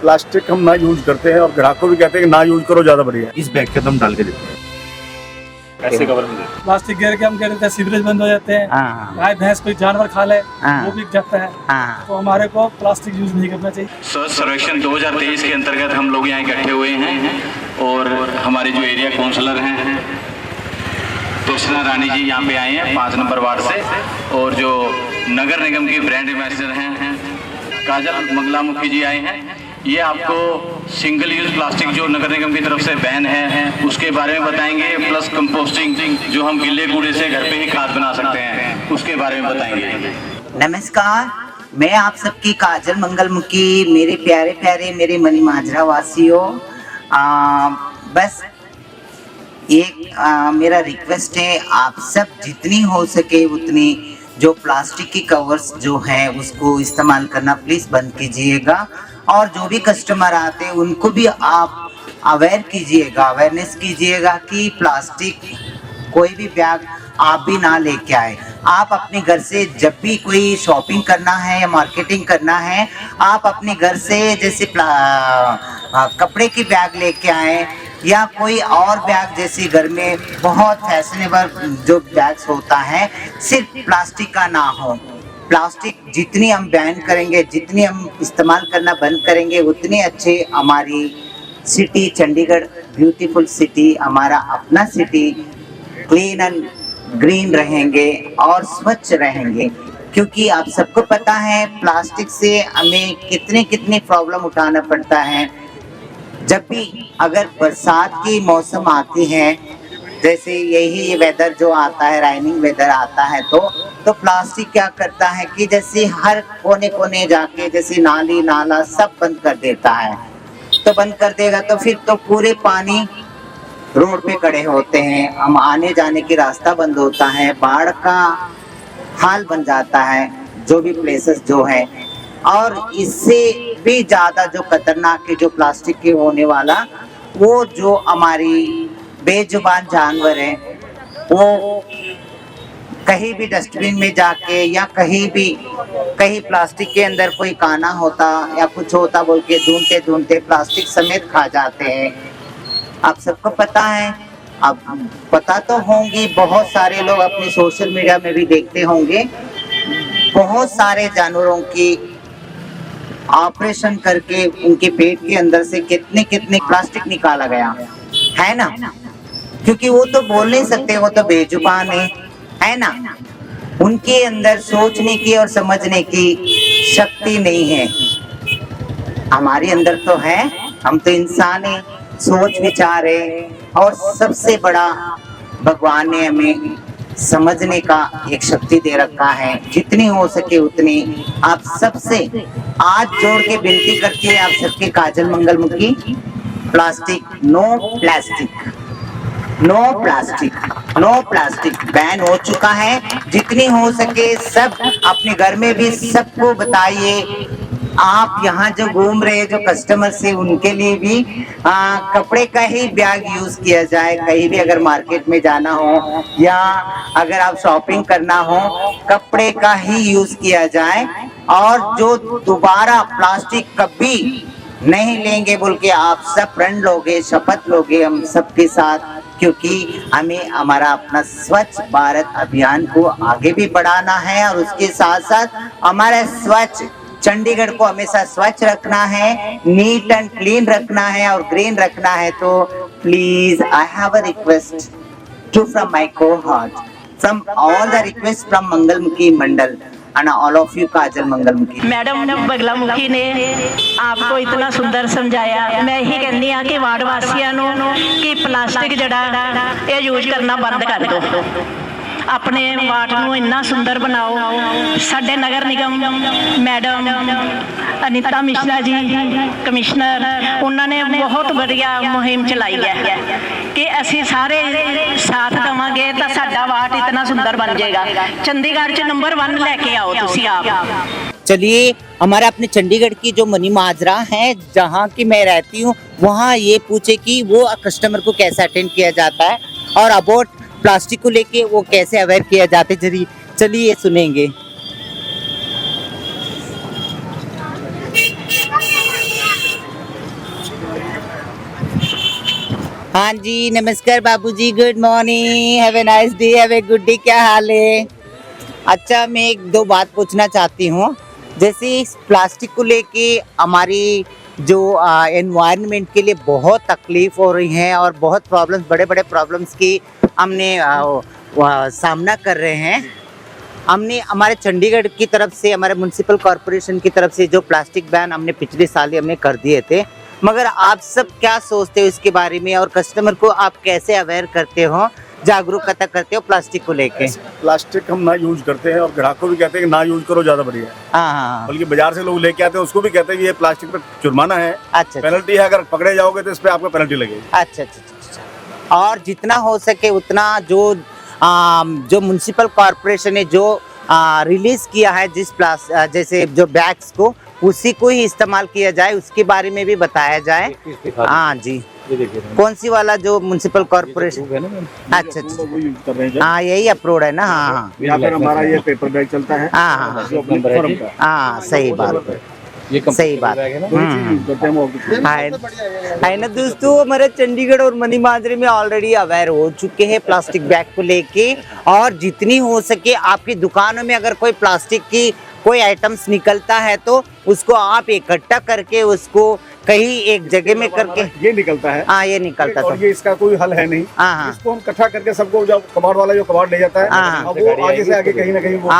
Plastic हम ना use करते हैं और ग्राहक को भी कहते हैं कि ना यूज करो, ज्यादा बढ़िया। इस बैग के अंदर हम डाल के देते हैं। ऐसे कवर में प्लास्टिक गिर के हम कह देते हैं सीवरेज बंद हो जाते हैं, गाय भैंस कोई जानवर खा ले वो भी जाता है, तो हमारे को प्लास्टिक यूज नहीं करना चाहिए। स्वच्छ सर्वेक्षण 2023 के अंतर्गत हम लोग यहाँ इकट्ठे हुए हैं और हमारे जो एरिया काउंसलर हैं कृष्णा रानी जी यहाँ पे आए हैं 5 नंबर वार्ड से, और जो नगर निगम की ब्रांड एम्बेसडर हैं काजल मंगलामुखी जी आए हैं। ये आपको सिंगल यूज प्लास्टिक जो नगर निगम की तरफ से बैन है उसके बारे में बताएंगे, प्लस कंपोस्टिंग जो हम गिल्ले कूड़े से घर पे ही खाद बना सकते हैं उसके बारे में बताएंगे। नमस्कार, मैं आप सबकी काजल मंगलमुखी, मेरे प्यारे प्यारे मेरे मनी माजरा वासियों, बस एक मेरा रिक्वेस्ट है, आप सब जितनी हो सके उतनी जो प्लास्टिक की कवर्स जो है उसको इस्तेमाल करना प्लीज़ बंद कीजिएगा, और जो भी कस्टमर आते हैं उनको भी आप अवेयर कीजिएगा, अवेयरनेस कीजिएगा कि प्लास्टिक कोई भी बैग आप भी ना लेके आए। आप अपने घर से जब भी कोई शॉपिंग करना है या मार्केटिंग करना है, आप अपने घर से जैसे कपड़े की बैग लेके आए या कोई और बैग, जैसे घर में बहुत फैशनेबल जो बैग्स होता है सिर्फ प्लास्टिक का ना हो। प्लास्टिक जितनी हम बैन करेंगे, जितनी हम इस्तेमाल करना बंद करेंगे, उतनी अच्छे हमारी सिटी चंडीगढ़ ब्यूटीफुल सिटी, हमारा अपना सिटी क्लीन एंड ग्रीन रहेंगे और स्वच्छ रहेंगे। क्योंकि आप सबको पता है प्लास्टिक से हमें कितनी प्रॉब्लम उठाना पड़ता है। जब भी अगर बरसात की मौसम आती है, जैसे यही वेदर जो आता है, राइनिंग वेदर आता है, तो प्लास्टिक क्या करता है कि जैसे हर कोने कोने जाके जैसे नाली नाला सब बंद कर देता है। तो बंद कर देगा तो फिर तो पूरे पानी रोड पे खड़े होते हैं, हम आने जाने की रास्ता बंद होता है, बाढ़ का हाल बन जाता है जो भी प्लेसेस जो है। और इससे भी ज़्यादा जो खतरनाक है जो प्लास्टिक के होने वाला, वो जो हमारी बेजुबान जानवर है वो कहीं भी डस्टबिन में जाके या कहीं प्लास्टिक के अंदर कोई काना होता या कुछ होता बोल के ढूंढते ढूंढते प्लास्टिक समेत खा जाते हैं। आप सबको पता है, अब पता तो होंगी, बहुत सारे लोग अपनी सोशल मीडिया में भी देखते होंगे, बहुत सारे जानवरों की ऑपरेशन करके उनके पेट के अंदर से कितने प्लास्टिक निकाला गया है ना, क्योंकि वो तो बोल नहीं सकते, वो तो बेजुबान है ना, उनके अंदर सोचने की और समझने की शक्ति नहीं है। हमारे अंदर तो है, हम तो इंसान हैं, सोच विचार है, और सबसे बड़ा भगवान ने हमें समझने का एक शक्ति दे रखा है। जितनी हो सके उतनी आप सबसे आज जोड़ के विनती करती है, आप सबके Kajal Mangalmukhi, plastic no plastic no plastic no plastic ban हो चुका है। जितनी हो सके सब अपने घर में भी सबको बताइए। आप यहाँ जो घूम रहे जो कस्टमर से उनके लिए भी कपड़े का ही बैग यूज किया जाए। कहीं भी अगर मार्केट में जाना हो या अगर आप शॉपिंग करना हो, कपड़े का ही यूज किया जाए, और जो दोबारा प्लास्टिक कभी नहीं लेंगे बोल के आप सब प्रण लोगे, शपथ लोगे हम सबके साथ, क्योंकि हमें हमारा अपना स्वच्छ भारत अभियान को आगे भी बढ़ाना है, और उसके साथ साथ हमारा स्वच्छ चंडीगढ़ को हमेशा स्वच्छ रखना है, नीट एंड क्लीन रखना है और ग्रीन रखना है। तो please I have a request to from my core heart, from all the request from Mangalmukhi Mandal and all of you Kajal Mangalmukhi. Madam Baglamukhi ने आपको इतना सुंदर समझाया। मैं यही कहनी हाँ कि वार्ड वासियों कि प्लास्टिक जड़ा ये यूज करना बंद कर दो, अपने वार्ड ਨੂੰ ਇੰਨਾ ਸੁੰਦਰ ਬਣਾਓ। ਸਾਡੇ ਨਗਰ ਨਿਗਮ ਮੈਡਮ ਅਨੀਤਾ ਮਿਸ਼ਰਾ ਜੀ ਕਮਿਸ਼ਨਰ, ਉਹਨਾਂ ਨੇ ਬਹੁਤ ਵਧੀਆ ਮੁਹਿੰਮ ਚਲਾਈ ਹੈ ਕਿ ਅਸੀਂ ਸਾਰੇ ਸਾਥ ਦੇਵਾਂਗੇ ਤਾਂ ਸਾਡਾ ਵਾਰਡ ਇਤਨਾ ਸੁੰਦਰ ਬਣ ਜਾਏਗਾ। ਚੰਡੀਗੜ੍ਹ 'ਚ ਨੰਬਰ 1 ਲੈ ਕੇ आओ ਤੁਸੀਂ आप। चलिए, हमारा अपने चंडीगढ़ की जो मनी माजरा है जहाँ की मैं रहती हूँ, वहाँ ये पूछे कि वो कस्टमर को कैसे अटेंड किया जाता है और अबाउट प्लास्टिक को लेके वो कैसे अवेयर किया जाते हैं। चलिए सुनेंगे। हाँ जी, नमस्कार बाबूजी, good morning, have a nice day, have a good day. क्या हाल है? अच्छा, मैं एक दो बात पूछना चाहती हूँ। जैसे इस प्लास्टिक को लेके हमारी जो एनवायरनमेंट के लिए बहुत तकलीफ हो रही है और बहुत प्रॉब्लम्स, बड़े बड़े प्रॉब्लम्स की हमने सामना कर रहे हैं। हमने हमारे चंडीगढ़ की तरफ से, हमारे म्युनिसिपल कॉरपोरेशन की तरफ से जो प्लास्टिक बैन हमने पिछले साल ही हमने कर दिए थे, मगर आप सब क्या सोचते हो इसके बारे में और कस्टमर को आप कैसे अवेयर करते हो, जागरूकता करते हो प्लास्टिक को लेके? प्लास्टिक हम ना यूज करते हैं और ग्राहक को भी कहते हैं कि ना यूज करो, ज्यादा बढ़िया है। हाँ, बल्कि बाजार से लोग लेके आते हैं, उसको भी कहते हैं कि ये प्लास्टिक पे जुर्माना है, अच्छा पेनल्टी है, अगर पकड़े जाओगे तो इस पे आपको पेनल्टी लगेगी। अच्छा। और जितना हो सके उतना जो म्युनिसिपल कॉरपोरेशन ने जो रिलीज किया है जैसे जो बैग्स को, उसी को ही इस्तेमाल किया जाए, उसके बारे में भी बताया जाए। हाँ जी, कौन सी वाला जो म्युनिसिपल कॉरपोरेशन? अच्छा, वो यूज कर रहे हैं। हाँ यही अप्रूव्ड है ना। हाँ यहाँ पर हमारा ये पेपर बैग चलता है। हाँ, जो अपने फर्म का। हाँ सही बात है, सही बात है ना दोस्तों। हमारे चंडीगढ़ और मनी माजरे में ऑलरेडी अवेयर हो चुके हैं प्लास्टिक बैग को लेके, और जितनी हो सके आपकी दुकानों में अगर कोई प्लास्टिक की कोई आइटम्स निकलता है तो उसको आप इकट्ठा करके उसको कहीं एक जगह में करके, ये निकलता है। हाँ ये निकलता है, और ये इसका कोई हल है नहीं। हाँ, इसको हम इकट्ठा करके सबको, जब कबाड़ वाला जो कबाड़ ले जाता है, हाँ, अब वो आगे से आगे कहीं ना कहीं वो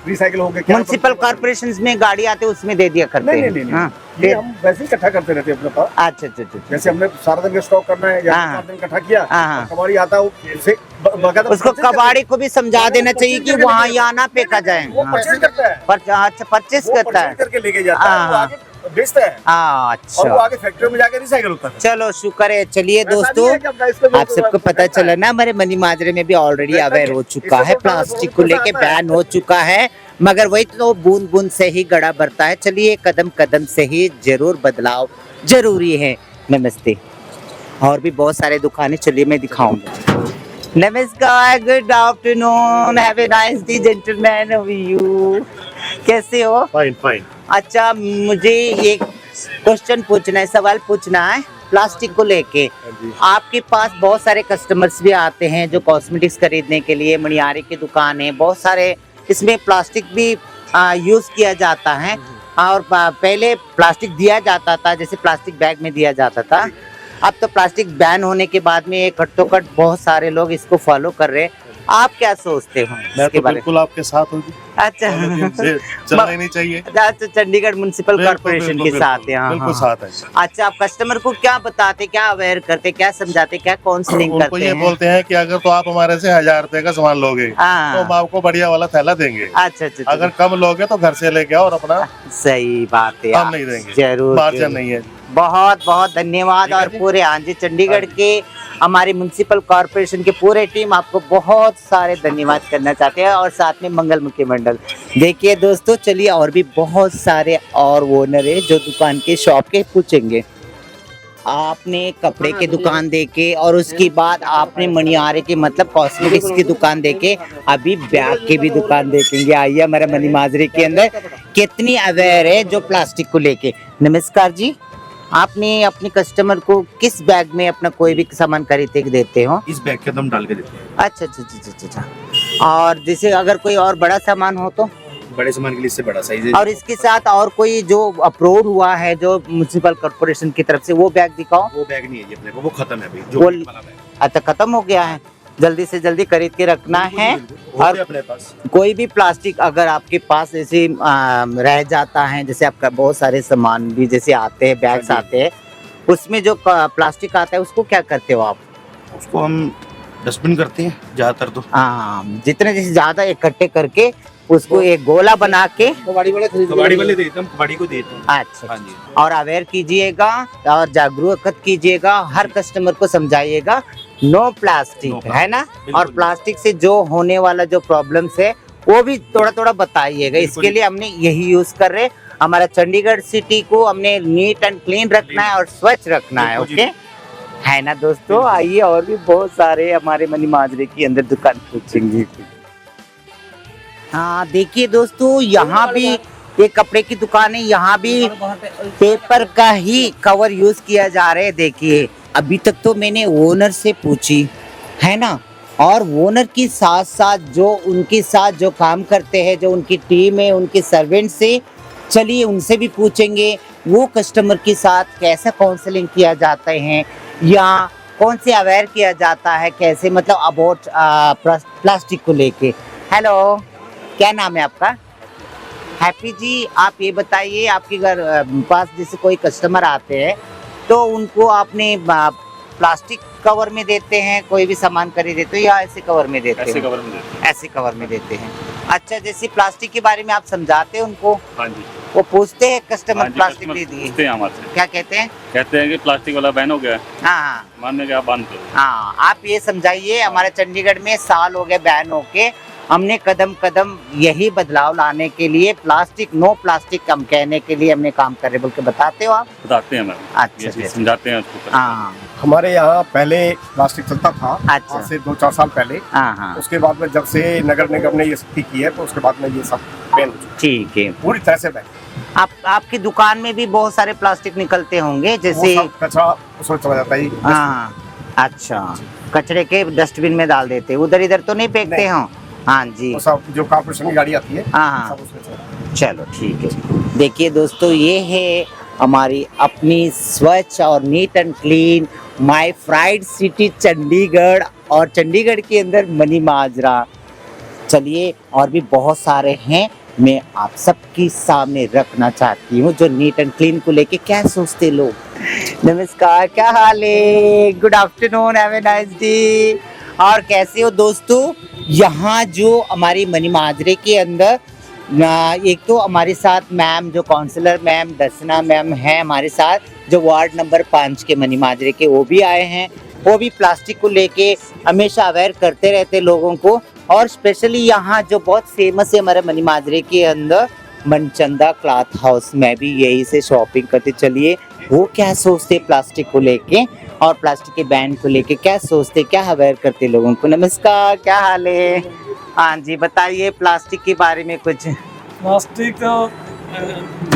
रिसाइकिल हो गया। म्युनिसिपल कॉर्पोरेशन में गाड़ी आते उसमें दे दिया करते हैं। नहीं, ये हम वैसे ही इकट्ठा करते रहते हैं अपने पास। अच्छा। जैसे हमने सारा दिन का स्टॉक करना है या 4 दिन इकट्ठा किया, कबाड़ी आता है, उसको कबाड़ी को भी समझा देना चाहिए कि वहाँ यहाँ ना फेंका जाए। वो परचेज करता है। अच्छा, परचेज करता है, करके लेके जाता है, वो आगे बेचता है। अच्छा, और वो आगे फैक्ट्री में जाके रिसाइकिल होता है। चलो शुक्र है। चलिए दोस्तों, आप सबको पता चला ना, हमारे मनी माजरे में भी ऑलरेडी अवेयर हो चुका है, प्लास्टिक को लेके बैन हो चुका है, मगर वही तो बूंद बूंद से ही गड़ा भरता है। चलिए कदम कदम से ही जरूर बदलाव जरूरी है। नमस्ते। और भी बहुत सारे दुकानें, चलिए मैं दिखाऊंगा। नमस्कार, good afternoon, have a nice day gentleman, how are you? कैसे हो? फाइन। अच्छा, मुझे एक क्वेश्चन पूछना है, सवाल पूछना है प्लास्टिक को लेके। आपके पास बहुत सारे कस्टमर्स भी आते हैं जो कॉस्मेटिक्स खरीदने के लिए, मणियारी की दुकान है, बहुत सारे इसमें प्लास्टिक भी यूज किया जाता है। और पहले प्लास्टिक दिया जाता था, जैसे प्लास्टिक बैग में दिया जाता था। अब तो प्लास्टिक बैन होने के बाद में कट बहुत सारे लोग इसको फॉलो कर रहे हैं। आप क्या सोचते हो इसके बारे में? बिल्कुल आपके साथ होगी। अच्छा, चलना ही नहीं चाहिए। अच्छा, चंडीगढ़ म्युनिसिपल कॉर्पोरेशन के साथ है। बिल्कुल साथ है। अच्छा, आप कस्टमर को क्या बताते, क्या अवेयर करते, क्या समझाते, क्या काउंसलिंग उनको करते ये हैं? बोलते हैं कि अगर तो आप हमारे से 1000 रुपए का सामान लोगे तो हम आपको बढ़िया वाला थैला देंगे। अच्छा। अगर कम लोगे तो घर से लेके आओ और अपना, सही बात है, हम आप नहीं देंगे, जरूर मार्जिन नहीं है। बहुत बहुत धन्यवाद। और पूरे हाँ जी, चंडीगढ़ के हमारी म्युनिसिपल कॉर्पोरेशन के पूरे टीम आपको बहुत सारे धन्यवाद करना चाहते हैं, और साथ में मंगलमुखी मंडल। देखिए दोस्तों, चलिए और भी बहुत सारे और ओनर है जो दुकान के शॉप के पूछेंगे। आपने कपड़े की दुकान देके और उसके बाद आपने मणियारे की मतलब कॉस्मेटिक्स की दुकान देके, अभी बैग की भी दुकान देखेंगे। आइए हमारे मनी माजरे के अंदर कितनी अवेयर है जो प्लास्टिक को लेके। नमस्कार जी, आपने अपने कस्टमर को किस बैग में अपना कोई भी सामान खरीद के देते हो? इस बैग के अंदर हम डाल के देते हैं। अच्छा। और जैसे अगर कोई और बड़ा सामान हो तो? बड़े सामान के लिए इससे बड़ा साइज है। और इसके साथ और कोई जो अप्रूव हुआ है जो म्युनिसिपल कॉर्पोरेशन की तरफ से, वो बैग दिखाओ। वो बैग नहीं है ये अपने को, वो खत्म है अभी। वो अच्छा, खत्म हो गया है, जल्दी से जल्दी खरीद के रखना है। और अपने पास कोई भी प्लास्टिक अगर आपके पास ऐसे रह जाता है, जैसे आपका बहुत सारे सामान भी जैसे आते हैं, बैग्स आते हैं, उसमें जो प्लास्टिक आता है उसको क्या करते हो आप? उसको हम डस्टबिन करते हैं ज्यादातर तो। हाँ, जितने जैसे ज्यादा इकट्ठे करके उसको एक गोला बना के कबाड़ी वाले देते हैं, हम कबाड़ी को देते हैं। अच्छा। हाँ जी। और अवेयर कीजिएगा और जागरूक कीजिएगा, हर कस्टमर को समझाइएगा नो प्लास्टिक, है ना। और प्लास्टिक से जो होने वाला जो प्रॉब्लम्स है वो भी थोड़ा थोड़ा बताइएगा। इसके लिए हमने यही यूज कर रहे। हमारा चंडीगढ़ सिटी को हमने नीट एंड क्लीन रखना है और स्वच्छ रखना है। ओके, है ना दोस्तों। आइए और भी बहुत सारे हमारे मनी माजरे की अंदर दुकान पूछेंगे। हाँ देखिए दोस्तों, यहाँ भी ये कपड़े की दुकान है, यहाँ भी पेपर का ही कवर यूज किया जा रहा है। देखिए अभी तक तो मैंने ओनर से पूछी है ना, और ओनर के साथ साथ जो उनके साथ जो काम करते हैं, जो उनकी टीम है, उनके सर्वेंट से, चलिए उनसे भी पूछेंगे वो कस्टमर के साथ कैसा काउंसलिंग किया जाता है या कौन से अवेयर किया जाता है, कैसे मतलब अबाउट प्लास्टिक को लेके। हेलो, क्या नाम है आपका? हैप्पी जी, आप ये बताइए, आपके घर पास जैसे कोई कस्टमर आते हैं तो उनको आपने प्लास्टिक कवर में देते हैं, कोई भी सामान खरीदे तो, या ऐसे कवर में देते हैं? ऐसे कवर में देते ऐसे कवर में देते हैं। अच्छा, जैसे प्लास्टिक के बारे में आप समझाते हैं उनको, हाँ जी, वो पूछते हैं कस्टमर हाँ जी, प्लास्टिक कस्टमर दे दिए, पूछते हैं हमारे से, क्या कहते हैं? कहते हैं कि प्लास्टिक वाला बैन हो गया है, हाँ मान में क्या बंद करो। हाँ, आप ये समझाइए, हमारे चंडीगढ़ में साल हो गए बैन होके, हमने कदम कदम यही बदलाव लाने के लिए, प्लास्टिक नो प्लास्टिक कम कहने के लिए हमने काम कर रहे, बोल के बताते हो आप? बताते हैं मैम, अच्छा, ये चीज़ अच्छा। समझाते हैं उसको। हाँ हमारे यहाँ पहले प्लास्टिक चलता था, अच्छा। आज से 2-4 साल पहले। हाँ हाँ, उसके बाद में जब से नगर निगम ने ये सख्ती की है तो उसके बाद में ये सब बैन हो चुका ठीक है। है, पूरी तरह से बैन। आपकी दुकान में भी बहुत सारे प्लास्टिक निकलते होंगे, वो जैसे सब कचरा उसमें चला जाता है। हाँ, अच्छा, कचरे के डस्टबिन में डाल देते, उधर इधर तो नहीं फेंकते नहीं। हो? हाँ जी, वो सब जो कॉर्पोरेशन की गाड़ी आती है, हाँ। सब उसमें चला जाता है। चलो ठीक है। देखिए दोस्तों, ये है हमारी अपनी स्वच्छ और neat and clean my pride city Chandigarh, और चंडीगढ़ के अंदर मनी माजरा। चलिए, और भी बहुत सारे हैं, मैं आप सबके सामने रखना चाहती हूँ जो नीट एंड क्लीन को लेके क्या सोचते लोग। नमस्कार, क्या हाल है? Good afternoon, have a nice day. और कैसे हो दोस्तों? यहाँ जो हमारी मनी माजरे के अंदर एक तो हमारे साथ मैम, जो काउंसलर मैम दर्शना मैम है हमारे साथ, जो वार्ड नंबर 5 के मनी माजरे के, वो भी आए हैं। वो भी प्लास्टिक को लेके हमेशा अवेयर करते रहते लोगों को, और स्पेशली यहाँ जो बहुत फेमस है हमारे मनी माजरे के अंदर, मनचंदा क्लॉथ हाउस में भी यही से शॉपिंग करते। चलिए, वो क्या सोचते प्लास्टिक को लेके और प्लास्टिक के बैन को लेके, क्या सोचते, क्या अवेयर करते लोगों को। नमस्कार, क्या हाल है? हाँ जी, बताइए प्लास्टिक के बारे में कुछ। प्लास्टिक तो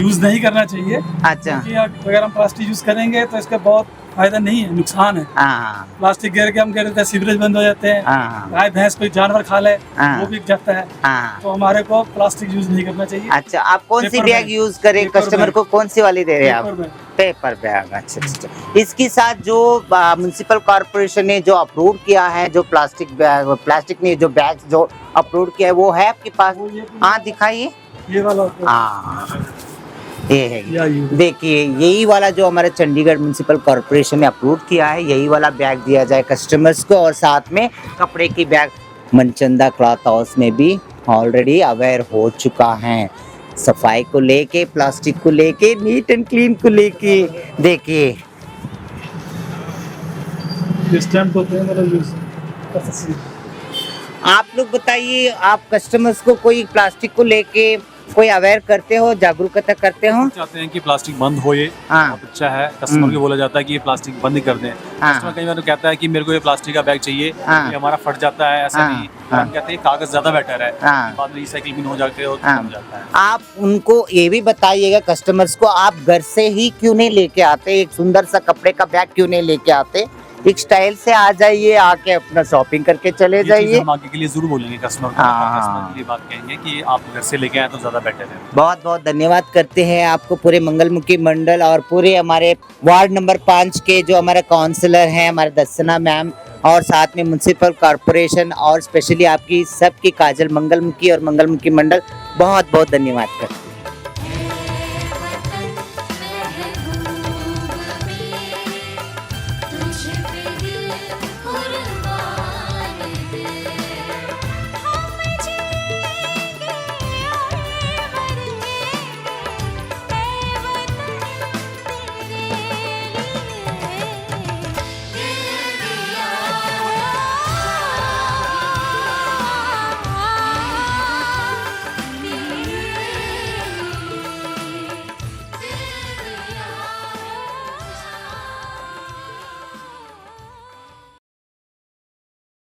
यूज़ नहीं करना चाहिए, अच्छा, क्योंकि अगर हम प्लास्टिक यूज़ करेंगे तो इसका बहुत फायदा नहीं है, नुकसान है। हाँ प्लास्टिक गिर के हम कह देते हैं सीवरेज बंद हो जाते हैं, हाँ गाय भैंस कोई जानवर खा ले हाँ। वो बिक जाता है। हाँ। तो हमारे को प्लास्टिक यूज नहीं करना चाहिए। अच्छा, आप कौन C paper bag bag. Use करें? Paper customer bag. को कौन सी वाली दे रहे हैं आप? Paper bag. Paper bag. अच्छा अच्छा। इसके साथ जो म्युनिसिपल कॉर्पोरेशन ने जो अप्रूव किया है, जो प्लास्टिक बैग, प्लास्टिक ने जो बैग जो अप्रूव किया है, वो है आपके पास? हाँ, दिखाइए। ये वाला हाँ, ये है। या ये। देखिए, यही वाला जो हमारे चंडीगढ़ म्युनिसिपल कॉर्पोरेशन ने अप्रूव किया है, यही वाला बैग दिया जाए कस्टमर्स को, और साथ में कपड़े की बैग। मनचंदा क्लॉथ हाउस में भी ऑलरेडी अवेयर हो चुका है सफाई को लेके, प्लास्टिक को लेके, नीट एंड क्लीन को लेके। देखिए, इस टाइम तो मतलब यूज कर सकते हैं। आप लोग बताइए, आप कस्टमर्स को कोई प्लास्टिक को लेके कोई अवेयर करते हो, जागरूकता करते हो? चाहते हैं कि प्लास्टिक बंद हो, ये हाँ। बहुत अच्छा है। कस्टमर को बोला जाता है कि ये प्लास्टिक बंद ही कर दें। हाँ। कस्टमर कई बार तो कहता है कि मेरे को ये प्लास्टिक का बैग चाहिए, हाँ। ये हमारा फट जाता है, ऐसा हाँ। नहीं। तो हम कहते हैं कागज ज्यादा बेटर है, हाँ। बाद में रिसाइकिल भी हो जाते हो, हाँ। हो जाता है। आप उनको ये भी बताइएगा कस्टमर्स को, आप घर से ही क्यों नहीं लेके आते, एक सुंदर सा कपड़े का बैग क्यों नहीं लेके आते? एक स्टाइल से आ जाइए, आके अपना शॉपिंग करके चले ये चीज़ जाइए। हम आगे के लिए जरूर बोलेंगे कस्टमर को। हाँ। कस्टमर के लिए बात कहेंगे कि आप घर से लेके आए तो ज्यादा बेटर है। बहुत बहुत धन्यवाद करते हैं आपको, पूरे मंगलमुखी मंडल और पूरे हमारे वार्ड नंबर 5 के जो हमारे काउंसलर हैं, हमारे दर्शना मैम, और साथ में म्युनिसिपल कॉर्पोरेशन, और स्पेशली आपकी सबकी काजल मंगलमुखी और मंगलमुखी मंडल, बहुत बहुत धन्यवाद करते हैं।